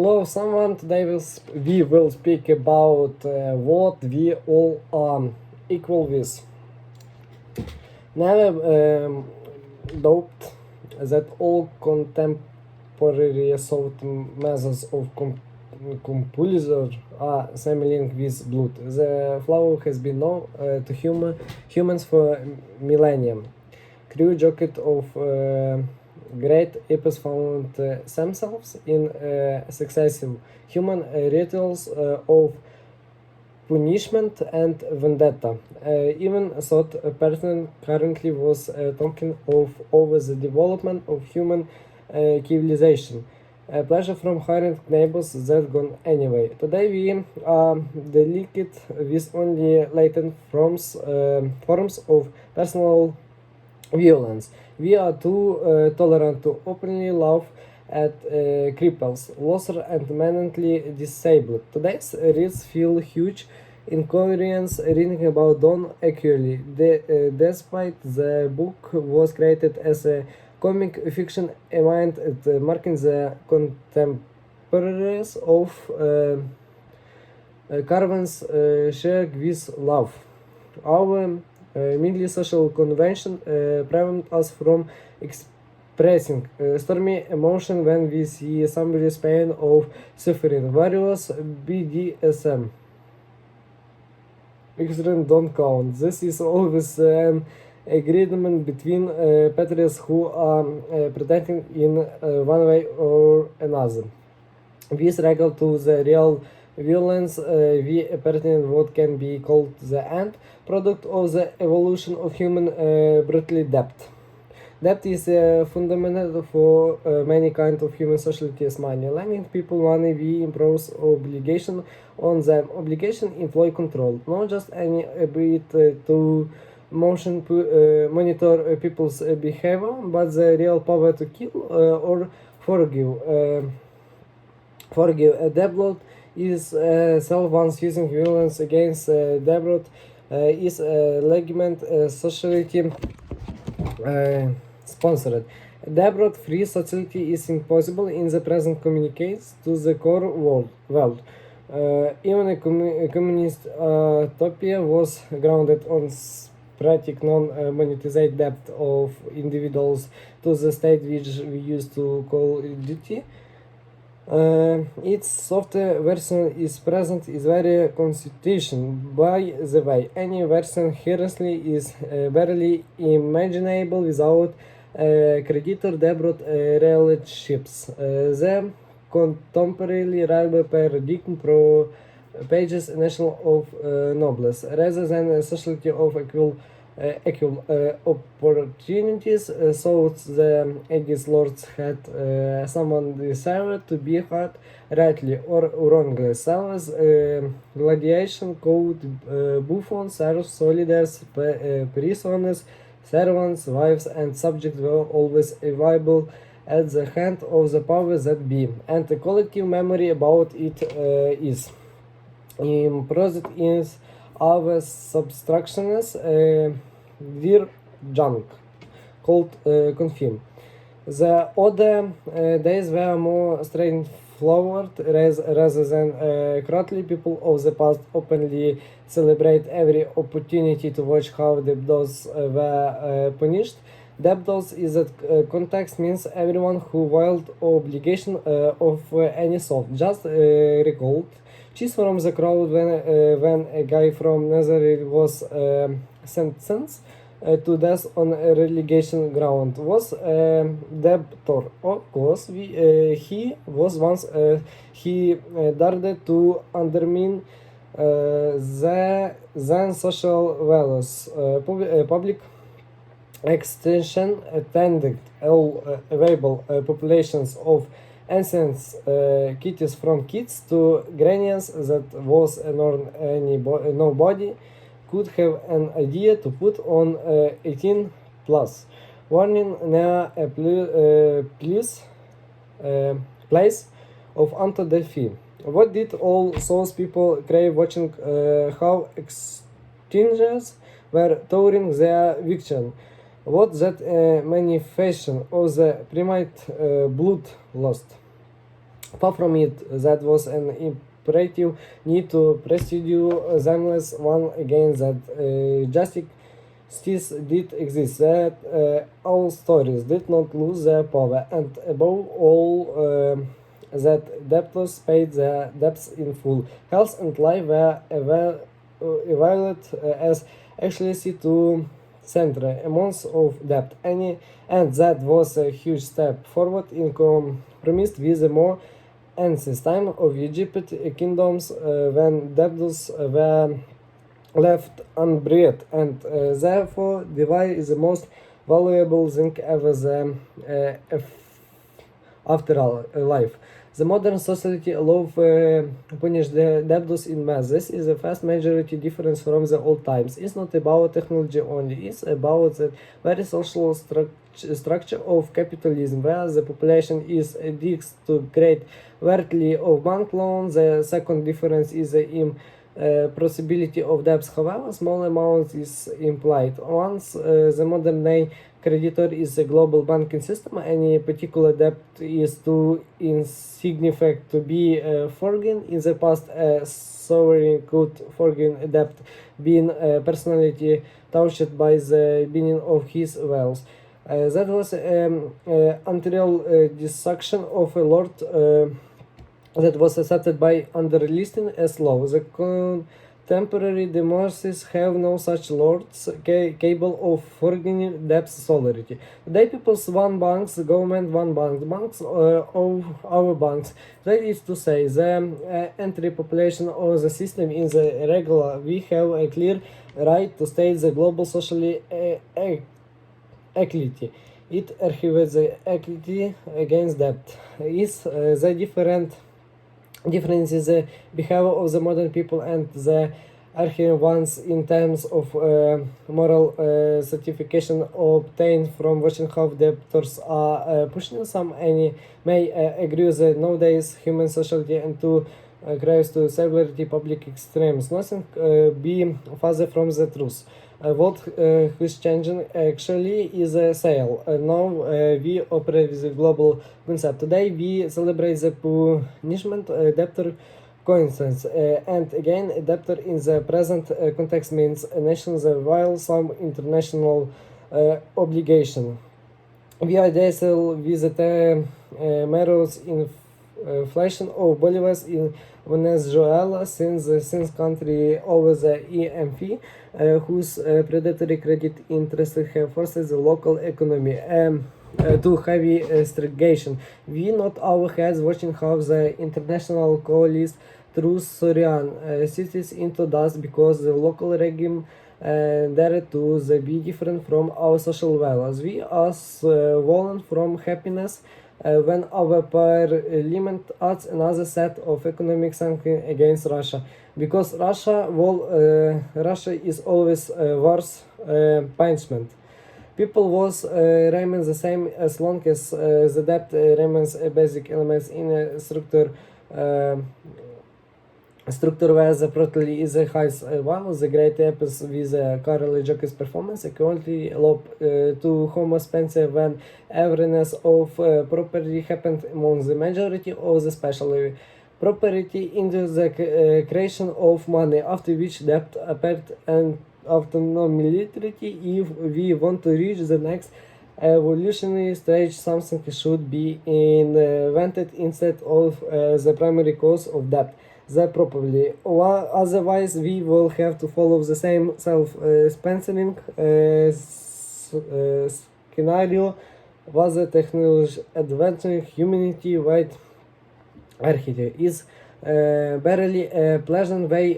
Hello, someone. Today we will speak about what we all are equal with. Never doubt that all contemporary thought methods of composure are similar with blood. The flower has been known to humans for millennium. Crew jacket of great apes found themselves in successive human rituals of punishment and vendetta. Even thought a person currently was talking of over the development of human civilization. Pleasure from hiring neighbors that gone anyway. Today we are delicate with only latent forms of personal violence. We are too tolerant to openly laugh at cripples, loser, and mentally disabled. Today's reads feel huge incoherence reading about Don Acuely. Despite the book was created as a comic fiction aimed at marking the contemporaries of Carven's share with love. Our mainly social convention prevent us from expressing stormy emotion when we see somebody's pain of suffering. Various BDSM extreme don't count. This is always an agreement between parties who are pretending in one way or another. With regard to the real violence, we apparently what can be called the end product of the evolution of human brutally depth. Debt is fundamental for many kinds of human societies. Money. Lending people money, we impose obligation on them. Obligation employ control, not just any ability to monitor people's behavior, but the real power to kill or forgive. Forgive. A debtor is self-once using violence against debtor is a legitimate society sponsored. A debt-free society is impossible in the present communicates to the core world. Even a communist utopia was grounded on sporadic non-monetized debt of individuals to the state, which we used to call duty. Its software version is present is very constitution. By the way, any version hereby is barely imaginable without creditor debtor relationships. The contemporary rabbi paradigm pro pages national of nobles rather than a society of equal opportunities. So the aegis lords had someone desired to be heard rightly or wrongly. Salvas gladiation code buffons, serfs, soldiers, prisoners, servants, wives, and subjects were always available at the hand of the powers that be, and the collective memory about it is impressed in our subtractions dear junk called confirm. The other days were more straightforward rather than crowdly. People of the past openly celebrate every opportunity to watch how the debtors were punished. Debtors is that context means everyone who violated obligation of any sort. Just recalled cheese from the crowd when a guy from Nazareth was sentenced to death on a relegation ground was debtor. Of course, he was once he dared to undermine the then social values. Public extension attended all available populations of ancient kitties from kids to grannies that was nobody could have an idea to put on 18 plus. Warning near a place of Anto Delphi. What did all those people crave watching how exchanges were touring their victim? What that manifestation of the primate blood lost? Far from it, that was an imperative need to pursue timeless one again that justice did exist, that all stories did not lose their power, and above all, that debtors paid their debts in full. Health and life were evaluated as actually to center amounts of debt. And that was a huge step forward in compromise with the more ancient time of Egypt kingdoms when debtors were left unbreathed, and therefore divide is the most valuable thing ever the after life. The modern society allows punish the debtors in mass. This is the first majority difference from the old times. It's not about technology only. It's about the very social structure of capitalism, where the population is addicted to great worthy of bank loans. The second difference is in possibility of debts. However, small amount is implied. Once the modern day creditor is a global banking system, any particular debt is too insignificant to be forgiven. In the past, a sovereign could forgive a debt being personally touched by the beginning of his wealth. That was until destruction of a lord that was accepted by underlisting as law. The contemporary democracies have no such lords capable of forgiving debts solidity. Today people's one banks, government one bank, banks of our banks. That is to say, the entry population of the system in the regular, we have a clear right to state the global socially equity. It archives the equity against debt. Is the difference is the behavior of the modern people and the archaic ones in terms of moral certification obtained from watching how debtors are pushing. Some any may agree that nowadays human society and to cries to celebrity public extremes. Nothing be further from the truth. What is changing actually is a sale. Now we operate with a global concept. Today we celebrate the punishment debtor coincidence. And again, a debtor in the present context means a nation while some international obligation. We are with the mirrors in inflation of bolivars in Venezuela since country over the EMP, whose predatory credit interests have forced the local economy to heavy stagnation. We nod our heads watching how the international coalesce through Syrian cities into dust because the local regime dare to be different from our social values. We are swollen from happiness when our parliament adds another set of economic sanctions against Russia, because Russia is always worse punishment. People was remain the same as long as the debt remains a basic elements in a structure where the property is a high one of the great apples with Carly Jockeys performance equality lob to Homo Spencer when awareness of property happened among the majority of the special property into the creation of money, after which debt appeared and autonomality. If we want to reach the next evolutionary stage, something should be invented instead of the primary cause of debt, the property. Otherwise, we will have to follow the same self-sponsoring scenario was the technology advancing humanity-wide architecture is barely a pleasant way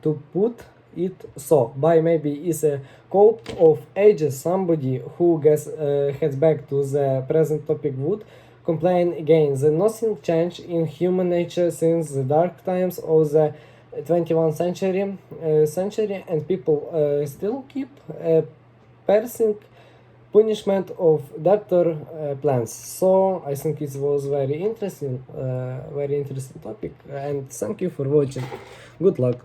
to put it. So by maybe is a cope of ages. Somebody who heads back to the present topic would complain again that nothing changed in human nature since the dark times of the 21st century, and people still keep pressing punishment of debtor plans. So I think it was very interesting topic, and thank you for watching. Good luck.